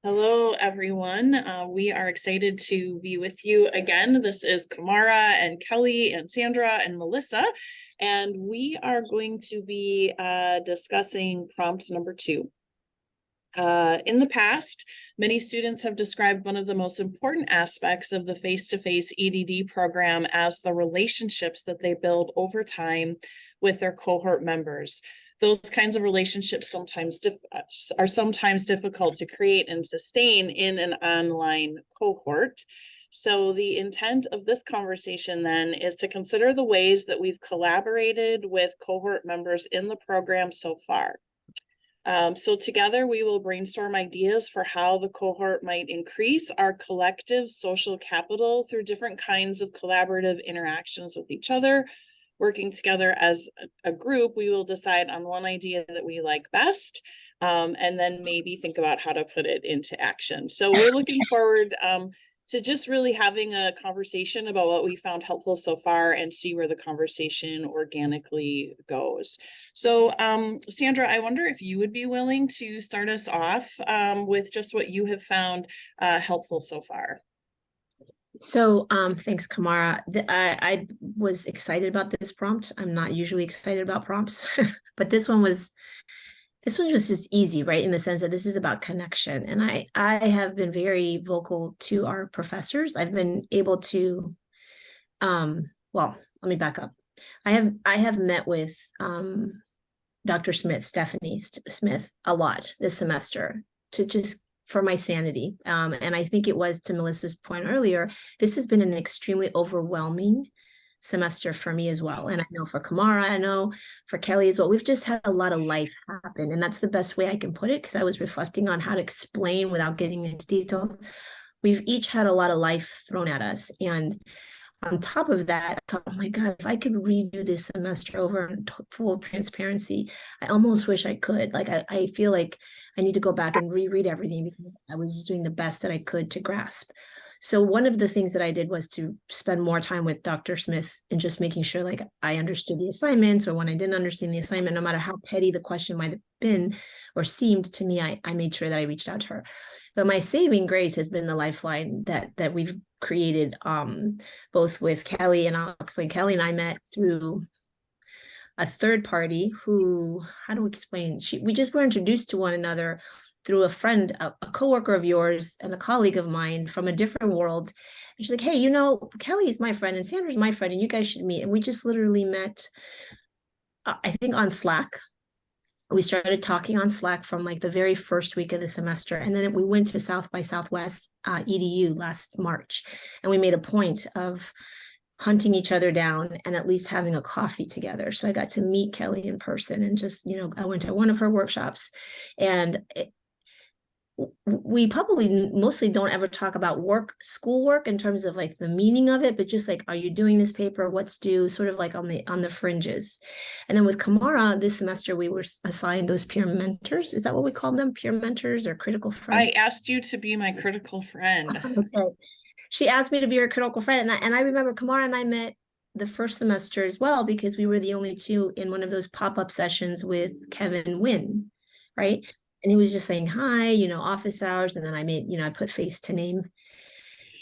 Hello, everyone. We are excited to be with you again. This is Kamara and Kelly and Sandra and Melissa, and we are going to be discussing prompt number 2. In the past, many students have described one of the most important aspects of the face-to-face EDD program as the relationships that they build over time with their cohort members. Those kinds of relationships are sometimes difficult to create and sustain in an online cohort. So the intent of this conversation then is to consider the ways that we've collaborated with cohort members in the program so far. So together we will brainstorm ideas for how the cohort might increase our collective social capital through different kinds of collaborative interactions with each other. Working together as a group, we will decide on one idea that we like best, and then maybe think about how to put it into action. So we're looking forward to just really having a conversation about what we found helpful so far and see where the conversation organically goes. So Sandra, I wonder if you would be willing to start us off with just what you have found helpful so far. So thanks, Kamara. I was excited about this prompt. I'm not usually excited about prompts, but this one was just easy, right? In the sense that this is about connection. And I have been very vocal to our professors. I've been able to, well, let me back up. I have met with Dr. Stephanie Smith, a lot this semester to just for my sanity. And I think it was, to Melissa's point earlier, this has been an extremely overwhelming semester for me as well. And I know for Kamara, I know for Kelly as well, we've just had a lot of life happen. And that's the best way I can put it, because I was reflecting on how to explain without getting into details. We've each had a lot of life thrown at us. And on top of that, I thought, oh my God, if I could redo this semester over in full transparency, I almost wish I could. Like, I feel like I need to go back and reread everything because I was just doing the best that I could to grasp. So one of the things that I did was to spend more time with Dr. Smith and just making sure like I understood the assignments, or when I didn't understand the assignment, no matter how petty the question might have been or seemed to me, I made sure that I reached out to her. But my saving grace has been the lifeline that we've created, both with Kelly, and I'll explain. Kelly and I met through a third party who, how to explain, we just were introduced to one another through a friend, a coworker of yours and a colleague of mine from a different world. And she's like, hey, Kelly is my friend and Sandra's my friend, and you guys should meet. And we just literally met, I think, on Slack. We started talking on Slack from like the very first week of the semester. And then we went to South by Southwest EDU last March. And we made a point of hunting each other down and at least having a coffee together. So I got to meet Kelly in person, and just, I went to one of her workshops, and we probably mostly don't ever talk about schoolwork in terms of like the meaning of it, but just like, are you doing this paper? What's due? Sort of like on the fringes. And then with Kamara this semester, we were assigned those peer mentors. Is that what we call them? Peer mentors or critical friends? I asked you to be my critical friend. That's right. She asked me to be her critical friend. And I remember Kamara and I met the first semester as well, because we were the only two in one of those pop-up sessions with Kevin Wynn, right? And he was just saying hi, office hours. And then I made, I put face to name.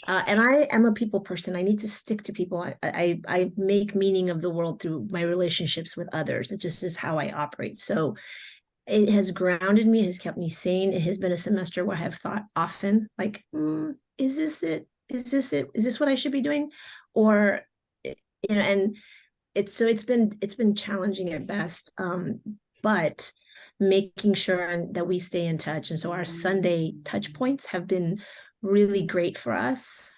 And I am a people person. I need to stick to people. I make meaning of the world through my relationships with others. It just is how I operate. So it has grounded me, has kept me sane. It has been a semester where I have thought often, like, is this it? Is this it? Is this what I should be doing? Or, and it's been challenging at best. But making sure that we stay in touch. And so our Sunday touch points have been really great for us.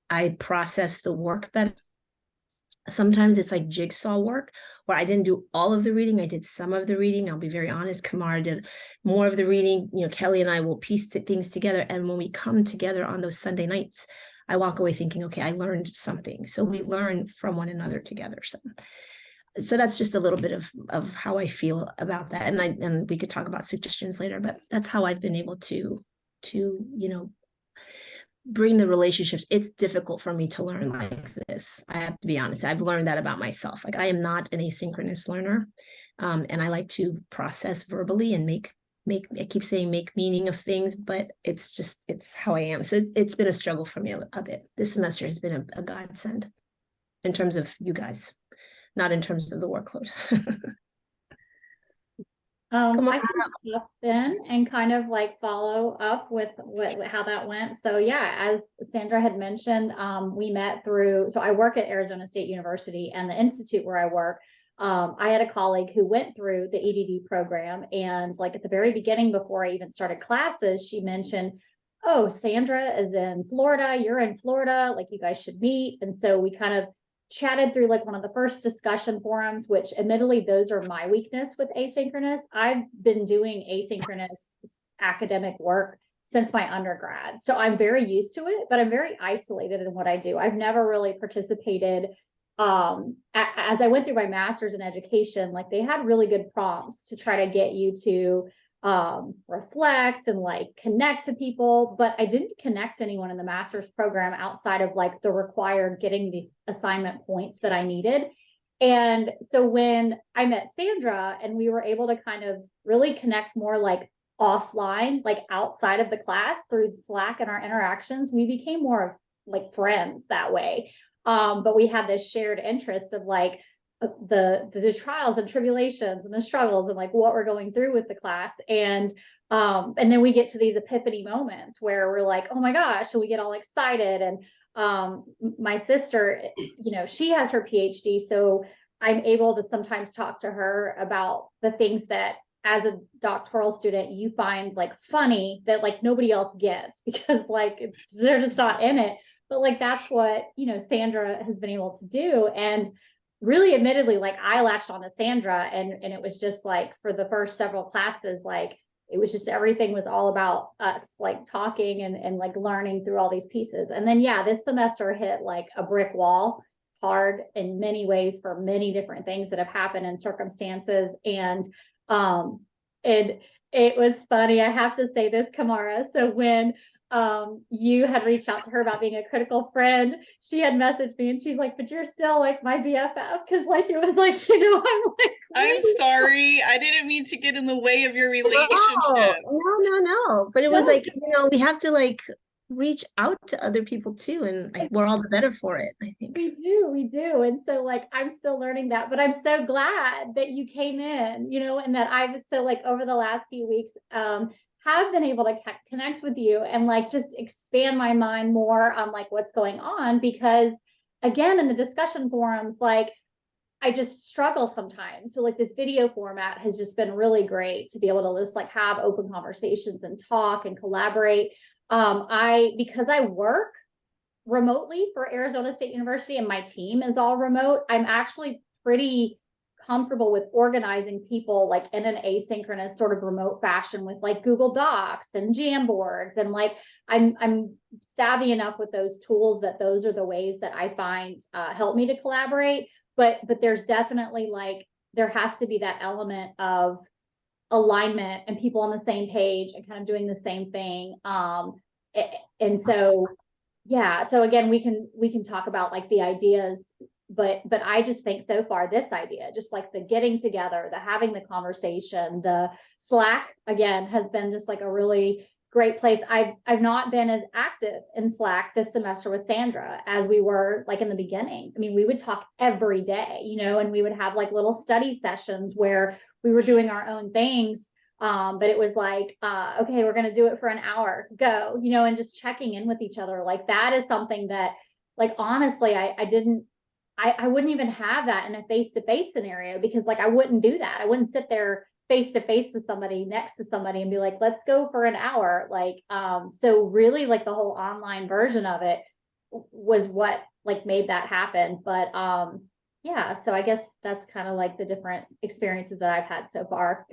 I process the work better. Sometimes it's like jigsaw work where I didn't do all of the reading. I did some of the reading. I'll be very honest. Kamara did more of the reading. Kelly and I will piece things together. And when we come together on those Sunday nights, I walk away thinking, okay, I learned something. So we learn from one another together. So that's just a little bit of how I feel about that. And we could talk about suggestions later, but that's how I've been able to bring the relationships. It's difficult for me to learn like this. I have to be honest. I've learned that about myself. Like, I am not an asynchronous learner. And I like to process verbally and make I keep saying make meaning of things, but it's how I am. So it's been a struggle for me a bit. This semester has been a godsend in terms of you guys, not in terms of the workload. I can jump in and kind of like follow up with how that went. So yeah, as Sandra had mentioned, we met through, so I work at Arizona State University, and the institute where I work, I had a colleague who went through the EDD program, and like at the very beginning, before I even started classes, she mentioned, oh, Sandra is in Florida, you're in Florida, like you guys should meet. And so we kind of chatted through like one of the first discussion forums, which admittedly, those are my weakness with asynchronous. I've been doing asynchronous academic work since my undergrad. So I'm very used to it, but I'm very isolated in what I do. I've never really participated. As I went through my master's in education, like they had really good prompts to try to get you to reflect and like connect to people, but I didn't connect to anyone in the master's program outside of like the required getting the assignment points that I needed. And so when I met Sandra and we were able to kind of really connect more like offline, like outside of the class through Slack and our interactions, we became more of like friends that way. But we had this shared interest of like the trials and tribulations and the struggles and like what we're going through with the class. And then we get to these epiphany moments where we're like, oh my gosh, and we get all excited. And my sister, you know, she has her PhD, so I'm able to sometimes talk to her about the things that as a doctoral student you find like funny that like nobody else gets because like they're just not in it. But like that's what, you know, Sandra has been able to do. And really admittedly, like I latched on to Sandra, and it was just like for the first several classes, like it was just everything was all about us like talking and like learning through all these pieces. And then yeah, this semester hit like a brick wall hard in many ways for many different things that have happened in circumstances. And it was funny, I have to say this, Kamara. So when you had reached out to her about being a critical friend, she had messaged me and she's like, but you're still like my BFF, because like it was like, you know, I'm like, I'm sorry, I didn't mean to get in the way of your relationship. No, but it was like, you know, we have to like reach out to other people too, and like we're all the better for it, I think. We do. And so like I'm still learning that, but I'm so glad that you came in, you know, and that I've so like over the last few weeks have been able to connect with you and like just expand my mind more on like what's going on. Because again, in the discussion forums, like I just struggle sometimes. So like this video format has just been really great to be able to just like have open conversations and talk and collaborate. Because I work remotely for Arizona State University and my team is all remote, I'm actually pretty comfortable with organizing people like in an asynchronous sort of remote fashion with like Google Docs and Jamboards. And like I'm savvy enough with those tools that those are the ways that I find help me to collaborate. But there's definitely like there has to be that element of alignment and people on the same page and kind of doing the same thing. And so yeah, so again, we can talk about like the ideas, but I just think so far this idea, just like the getting together, the having the conversation, the Slack again has been just like a really great place. I've not been as active in Slack this semester with Sandra as we were like in the beginning. I mean, we would talk every day, you know, and we would have like little study sessions where we were doing our own things. But it was like, okay, we're going to do it for an hour, go, you know, and just checking in with each other. Like that is something that like, honestly, I wouldn't even have that in a face-to-face scenario, because like, I wouldn't do that. I wouldn't sit there face-to-face with somebody next to somebody and be like, let's go for an hour. Like, so really like the whole online version of it was what like made that happen. But, yeah, so I guess that's kind of like the different experiences that I've had so far.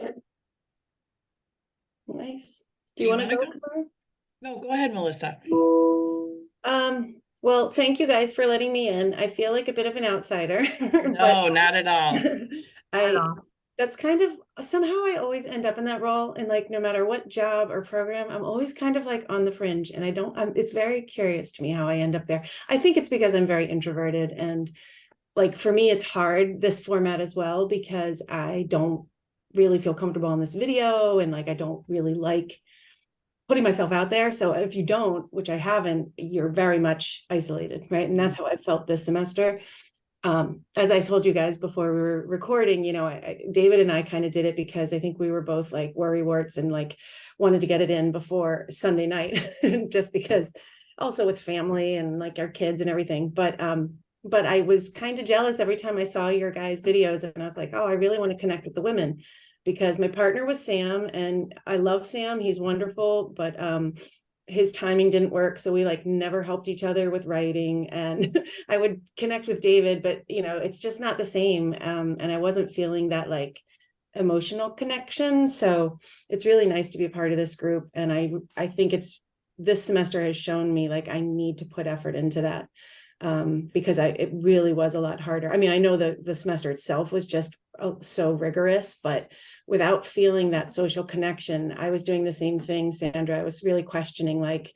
Nice. Do you want to go? No, go ahead, Melissa. Well, thank you guys for letting me in. I feel like a bit of an outsider. No, not at all. That's kind of somehow I always end up in that role, and like no matter what job or program, I'm always kind of like on the fringe, and it's very curious to me how I end up there. I think it's because I'm very introverted, and like for me it's hard, this format as well, because I don't really feel comfortable in this video, and like I don't really like putting myself out there. So if you don't, which I haven't, you're very much isolated, right? And that's how I felt this semester. As I told you guys before we were recording, you know, David and I kind of did it because I think we were both like worrywarts and like wanted to get it in before Sunday night, just because also with family and like our kids and everything. But I was kind of jealous every time I saw your guys' videos, and I was like, oh, I really want to connect with the women, because my partner was Sam, and I love Sam. He's wonderful, but his timing didn't work. So we like never helped each other with writing, and I would connect with David, but you know, it's just not the same. And I wasn't feeling that like emotional connection. So it's really nice to be a part of this group. And I think this semester has shown me like I need to put effort into that, because it really was a lot harder. I mean, I know the semester itself was just so rigorous, but without feeling that social connection, I was doing the same thing, Sandra. I was really questioning, like,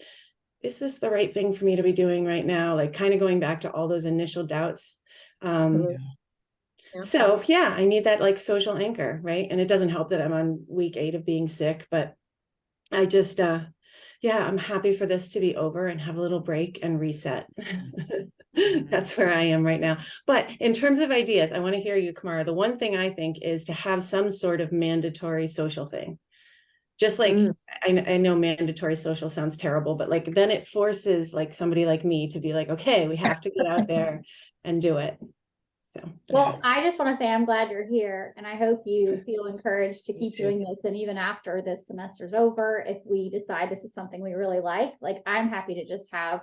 is this the right thing for me to be doing right now? Like kind of going back to all those initial doubts. So yeah, I need that like social anchor, right? And it doesn't help that I'm on week 8 of being sick, but I just, yeah, I'm happy for this to be over and have a little break and reset. That's where I am right now. But in terms of ideas, I want to hear you, Kamara. The one thing I think is to have some sort of mandatory social thing. Just like, I know mandatory social sounds terrible, but like then it forces like somebody like me to be like, okay, we have to get out there and do it. So well, I just want to say I'm glad you're here, and I hope you feel encouraged to keep doing this. And even after this semester's over, if we decide this is something we really like I'm happy to just have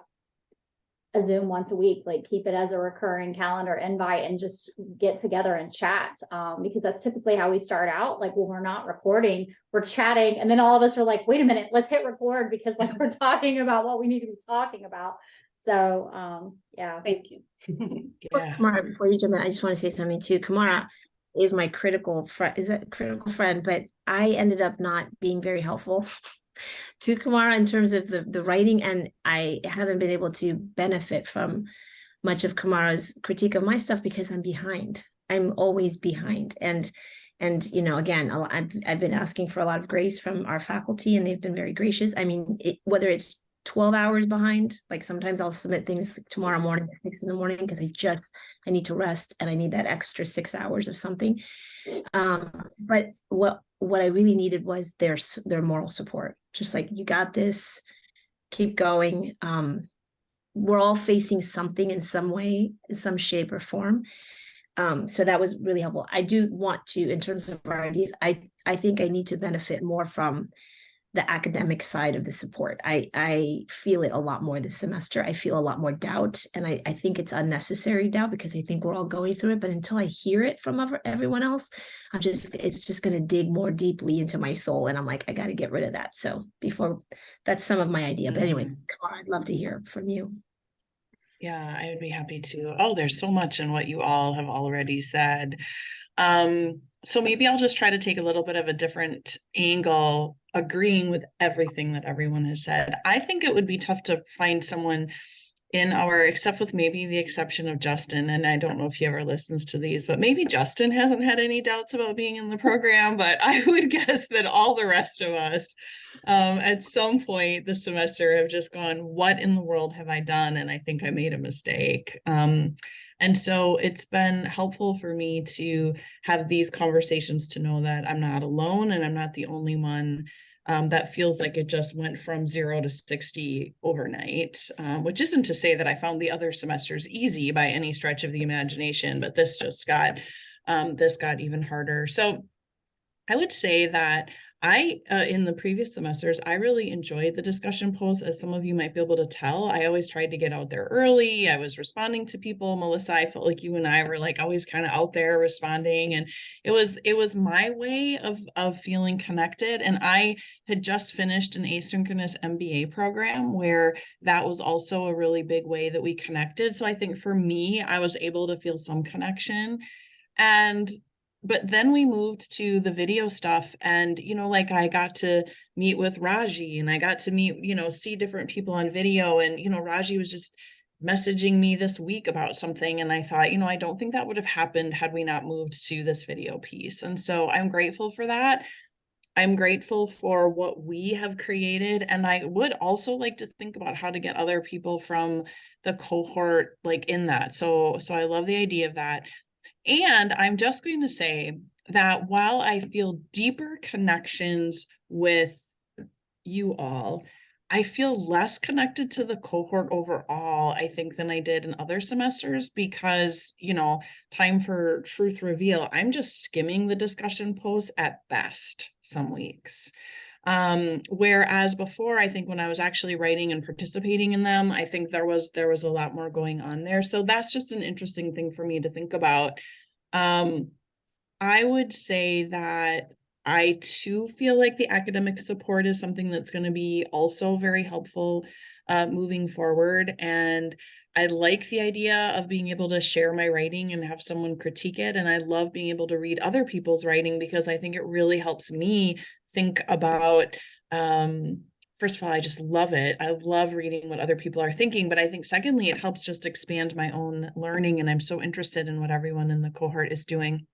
a Zoom once a week, like keep it as a recurring calendar invite and just get together and chat. Because that's typically how we start out. Like when we're not recording, we're chatting, and then all of us are like, wait a minute, let's hit record, because like we're talking about what we need to be talking about. So yeah. Thank you. Yeah. Kamara, before you jump in, I just want to say something too. Kamara is my critical friend, but I ended up not being very helpful to Kamara in terms of the writing, and I haven't been able to benefit from much of Kamara's critique of my stuff because I'm behind. I'm always behind, and you know, again, I've been asking for a lot of grace from our faculty, and they've been very gracious. I mean, whether it's 12 hours behind, like sometimes I'll submit things tomorrow morning at 6 in the morning because I need to rest and I need that extra 6 hours of something. But what I really needed was their moral support. Just like, you got this, keep going. We're all facing something in some way, in some shape or form. So that was really helpful. I do want to, in terms of our ideas, I think I need to benefit more from the academic side of the support. I feel it a lot more this semester. I feel a lot more doubt, and I think it's unnecessary doubt, because I think we're all going through it. But until I hear it from everyone else, it's just going to dig more deeply into my soul, and I'm like, I got to get rid of that. So that's some of my idea. But anyways, Kamara, I'd love to hear from you. Yeah, I would be happy to. Oh, there's so much in what you all have already said. So maybe I'll just try to take a little bit of a different angle, agreeing with everything that everyone has said. I think it would be tough to find someone except with maybe the exception of Justin, and I don't know if he ever listens to these, but maybe Justin hasn't had any doubts about being in the program, but I would guess that all the rest of us at some point this semester have just gone, what in the world have I done? And I think I made a mistake. And so it's been helpful for me to have these conversations, to know that I'm not alone and I'm not the only one that feels like it just went from 0 to 60 overnight, which isn't to say that I found the other semesters easy by any stretch of the imagination, but this just got even harder. So I would say that in the previous semesters, I really enjoyed the discussion posts, as some of you might be able to tell. I always tried to get out there early. I was responding to people. Melissa, I felt like you and I were like always kind of out there responding, and it was my way of feeling connected. And I had just finished an asynchronous MBA program where that was also a really big way that we connected. So I think for me, I was able to feel some connection. But then we moved to the video stuff, and, you know, like I got to meet with Raji, and I got to meet, see different people on video. And, Raji was just messaging me this week about something. And I thought, I don't think that would have happened had we not moved to this video piece. And so I'm grateful for that. I'm grateful for what we have created. And I would also like to think about how to get other people from the cohort like in that. So I love the idea of that. And I'm just going to say that while I feel deeper connections with you all, I feel less connected to the cohort overall, I think, than I did in other semesters because, time for truth reveal, I'm just skimming the discussion posts at best some weeks. Whereas before, I think when I was actually writing and participating in them, I think there was a lot more going on there. So that's just an interesting thing for me to think about. I would say that I too feel like the academic support is something that's going to be also very helpful moving forward. And I like the idea of being able to share my writing and have someone critique it. And I love being able to read other people's writing because I think it really helps me think about, first of all, I just love it. I love reading what other people are thinking, but I think secondly, it helps just expand my own learning. And I'm so interested in what everyone in the cohort is doing.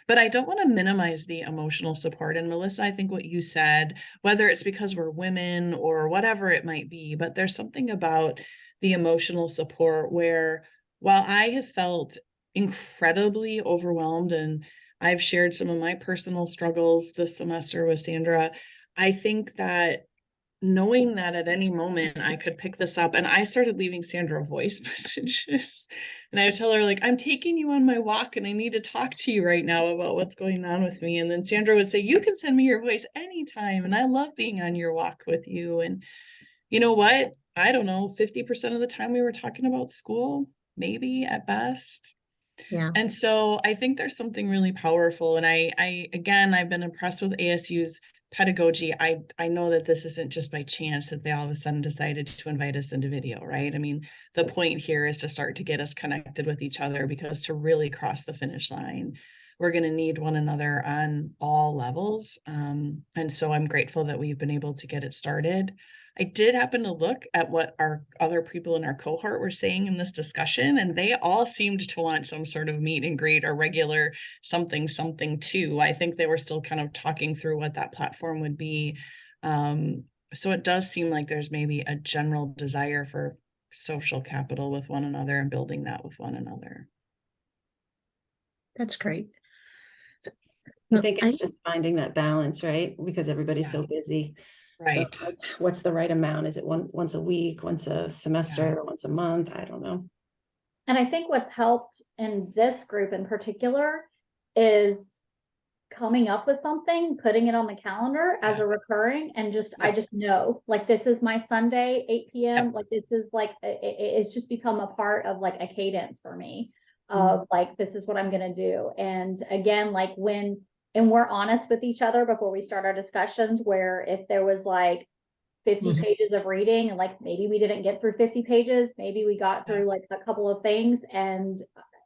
But I don't want to minimize the emotional support. And Melissa, I think what you said, whether it's because we're women or whatever it might be, but there's something about the emotional support where while I have felt incredibly overwhelmed and I've shared some of my personal struggles this semester with Sandra, I think that knowing that at any moment I could pick this up, and I started leaving Sandra voice messages, and I would tell her like, I'm taking you on my walk and I need to talk to you right now about what's going on with me. And then Sandra would say, you can send me your voice anytime. And I love being on your walk with you. And you know what? I don't know, 50% of the time we were talking about school, maybe at best. Yeah. And so I think there's something really powerful. And I've been impressed with ASU's pedagogy. I know that this isn't just by chance that they all of a sudden decided to invite us into video, right? I mean, the point here is to start to get us connected with each other, because to really cross the finish line, we're going to need one another on all levels. And so I'm grateful that we've been able to get it started. I did happen to look at what our other people in our cohort were saying in this discussion, and they all seemed to want some sort of meet and greet or regular something too. I think they were still kind of talking through what that platform would be. So it does seem like there's maybe a general desire for social capital with one another and building that with one another. That's great. I think it's just finding that balance, right? Because everybody's so busy. Right. So what's the right amount? Is it once a week, once a semester, once a month? I don't know. And I think what's helped in this group in particular is coming up with something, putting it on the calendar as a recurring, and I just know, like, this is my Sunday, 8 p.m. Like, this is like, it's just become a part of like a cadence for me of like, this is what I'm going to do. And again, like and we're honest with each other before we start our discussions, where if there was like 50 pages of reading and like maybe we didn't get through 50 pages, maybe we got through like a couple of things. And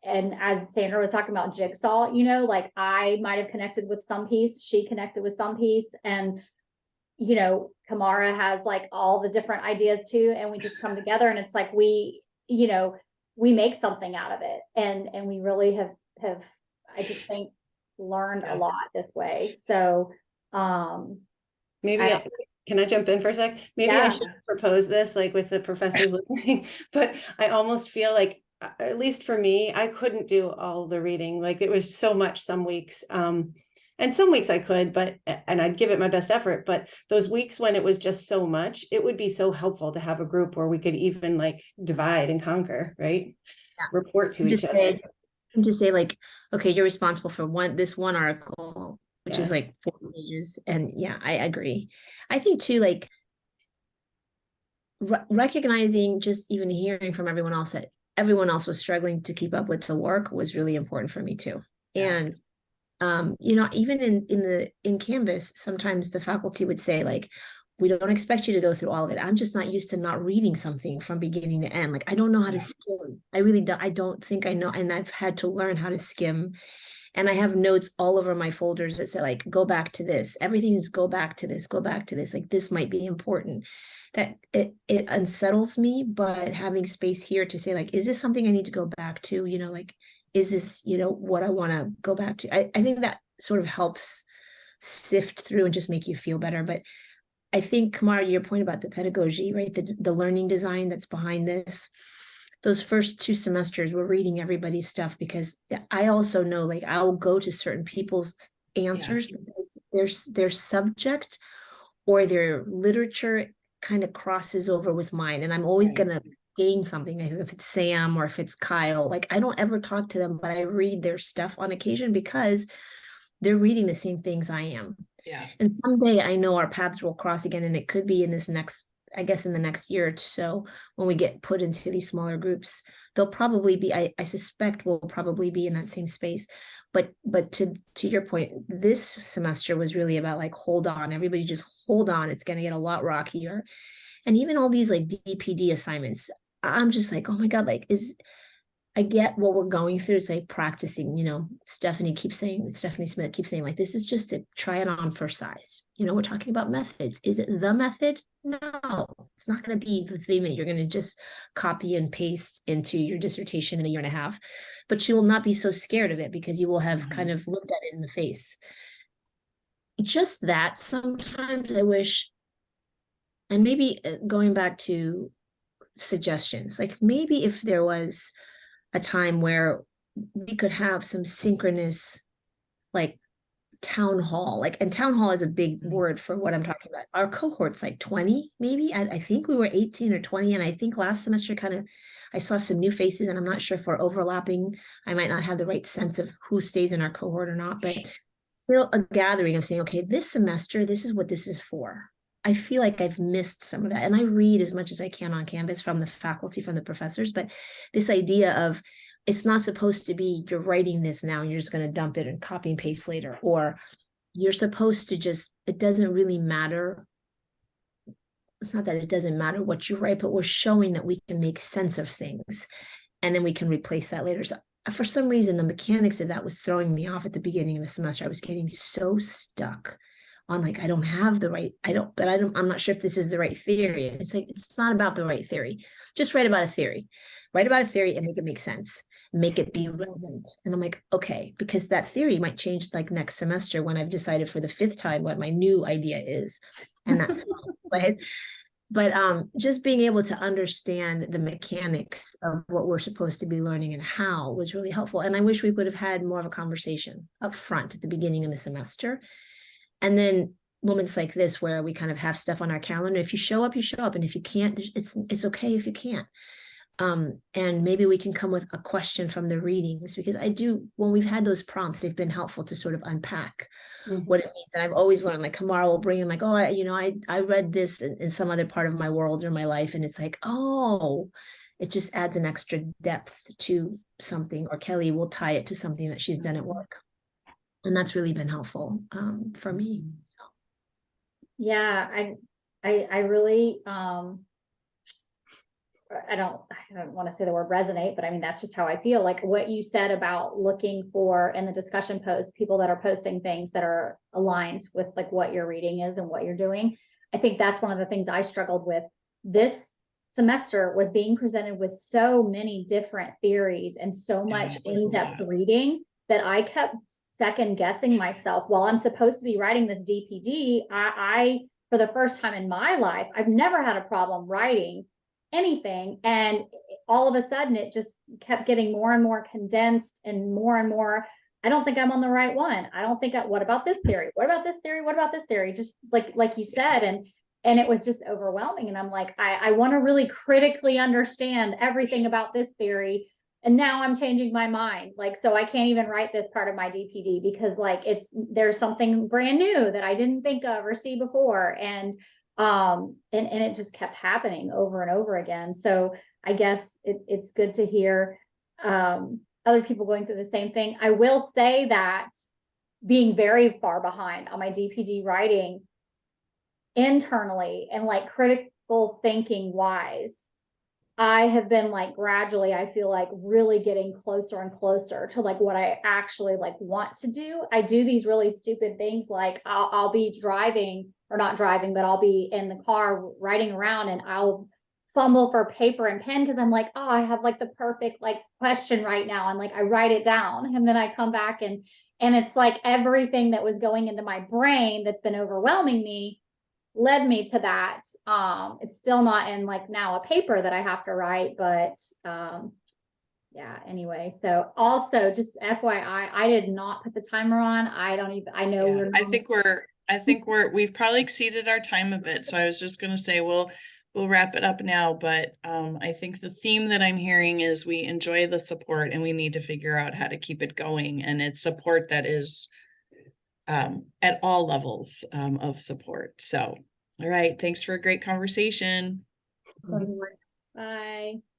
as Sandra was talking about jigsaw, like I might have connected with some piece, she connected with some piece, and Kamara has like all the different ideas too, and we just come together and it's like we make something out of it, and we really have I just think learned a lot this way. So maybe can I jump in for a sec? Maybe I should propose this like with the professors listening, but I almost feel like, at least for me, I couldn't do all the reading. Like, it was so much some weeks. And some weeks I could, and I'd give it my best effort, but those weeks when it was just so much, it would be so helpful to have a group where we could even like divide and conquer, right? Yeah. Report to each other. And just say like, okay, you're responsible for this one article, which is like 4 pages. And I agree. I think too, like recognizing, just even hearing from everyone else that everyone else was struggling to keep up with the work was really important for me too. And even in Canvas, sometimes the faculty would say like, we don't expect you to go through all of it. I'm just not used to not reading something from beginning to end. Like, I don't know how to skim. I really don't. I don't think I know. And I've had to learn how to skim And I have notes all over my folders that say like, go back to this. Everything is go back to this, go back to this. Like this might be important. That it unsettles me, but having space here to say like, is this something I need to go back to? You know, like, is this, you know, what I want to go back to? I think that sort of helps sift through and just make you feel better. But I think, Kamara, your point about the pedagogy, right? The learning design that's behind this. Those first 2 semesters, we're reading everybody's stuff because I also know like I'll go to certain people's answers because their subject or their literature kind of crosses over with mine. And I'm always going to gain something if it's Sam or if it's Kyle. Like I don't ever talk to them, but I read their stuff on occasion because they're reading the same things I am. Yeah. And someday I know our paths will cross again, and it could be in this next, I guess, in the next year or so, when we get put into these smaller groups, they'll probably be, I suspect we'll probably be in that same space. But to your point, this semester was really about like, hold on, everybody just hold on. It's going to get a lot rockier. And even all these like DPD assignments, I'm just like, oh my God, like I get what we're going through. It's like practicing, you know, Stephanie Smith keeps saying like, this is just to try it on for size. You know, we're talking about methods. Is it the method? No, it's not going to be the thing that you're going to just copy and paste into your dissertation in a year and a half, but you will not be so scared of it because you will have kind of looked at it in the face. Just that sometimes I wish, and maybe going back to suggestions, like maybe if there was a time where we could have some synchronous like town hall, like, and town hall is a big word for what I'm talking about. Our cohort's like 20 maybe. I think we were 18 or 20, and I think last semester I saw some new faces, and I'm not sure if we're overlapping. I might not have the right sense of who stays in our cohort or not, but you know, a gathering of saying, okay, this semester, this is what this is for. I feel like I've missed some of that. And I read as much as I can on Canvas from the faculty, from the professors, but this idea of it's not supposed to be, you're writing this now and you're just going to dump it and copy and paste later, or you're supposed to just, it doesn't really matter. It's not that it doesn't matter what you write, but we're showing that we can make sense of things and then we can replace that later. So for some reason, the mechanics of that was throwing me off at the beginning of the semester. I was getting so stuck on like, I don't have the right, I'm not sure if this is the right theory. And it's like, it's not about the right theory. Just write about a theory and make it make sense, make it be relevant. And I'm like, okay, because that theory might change like next semester when I've decided for the 5th time what my new idea is. And that's fine. But just being able to understand the mechanics of what we're supposed to be learning and how was really helpful. And I wish we would have had more of a conversation up front at the beginning of the semester. And then moments like this where we kind of have stuff on our calendar. If you show up, you show up. And if you can't, it's okay if you can't. And maybe we can come with a question from the readings, because when we've had those prompts, they've been helpful to sort of unpack what it means. And I've always learned, like Kamara will bring in like, oh, I read this in some other part of my world or my life. And it's like, oh, it just adds an extra depth to something, or Kelly will tie it to something that she's done at work. And that's really been helpful for me. So. Yeah, I really, I don't want to say the word resonate, but I mean, that's just how I feel. Like what you said about looking for in the discussion posts, people that are posting things that are aligned with like what your reading is and what you're doing. I think that's one of the things I struggled with this semester, was being presented with so many different theories and so much in-depth reading that I kept second guessing myself. While I'm supposed to be writing this DPD, I for the first time in my life, I've never had a problem writing anything, and all of a sudden it just kept getting more and more condensed and more. I don't think I'm on the right one. I don't think what about this theory? What about this theory? What about this theory? Just like you said, and it was just overwhelming. And I'm like, I want to really critically understand everything about this theory. And now I'm changing my mind. Like, so I can't even write this part of my DPD because like there's something brand new that I didn't think of or see before. And it just kept happening over and over again. So I guess it's good to hear other people going through the same thing. I will say that being very far behind on my DPD writing internally and like critical thinking wise, I have been like gradually, I feel like really getting closer and closer to like what I actually like want to do. I do these really stupid things like I'll be driving or not driving, but I'll be in the car riding around and I'll fumble for paper and pen because I'm like, oh, I have like the perfect like question right now. And like I write it down and then I come back and it's like everything that was going into my brain that's been overwhelming me led me to that. It's still not in like now a paper that I have to write, but yeah, anyway. So also just FYI, I did not put the timer on. I don't even, I know Yeah, we're I think we've probably exceeded our time a bit. So I was just gonna say, we'll wrap it up now, but I think the theme that I'm hearing is we enjoy the support and we need to figure out how to keep it going. And it's support that is at all levels of support. So, all right, thanks for a great conversation. So everyone bye.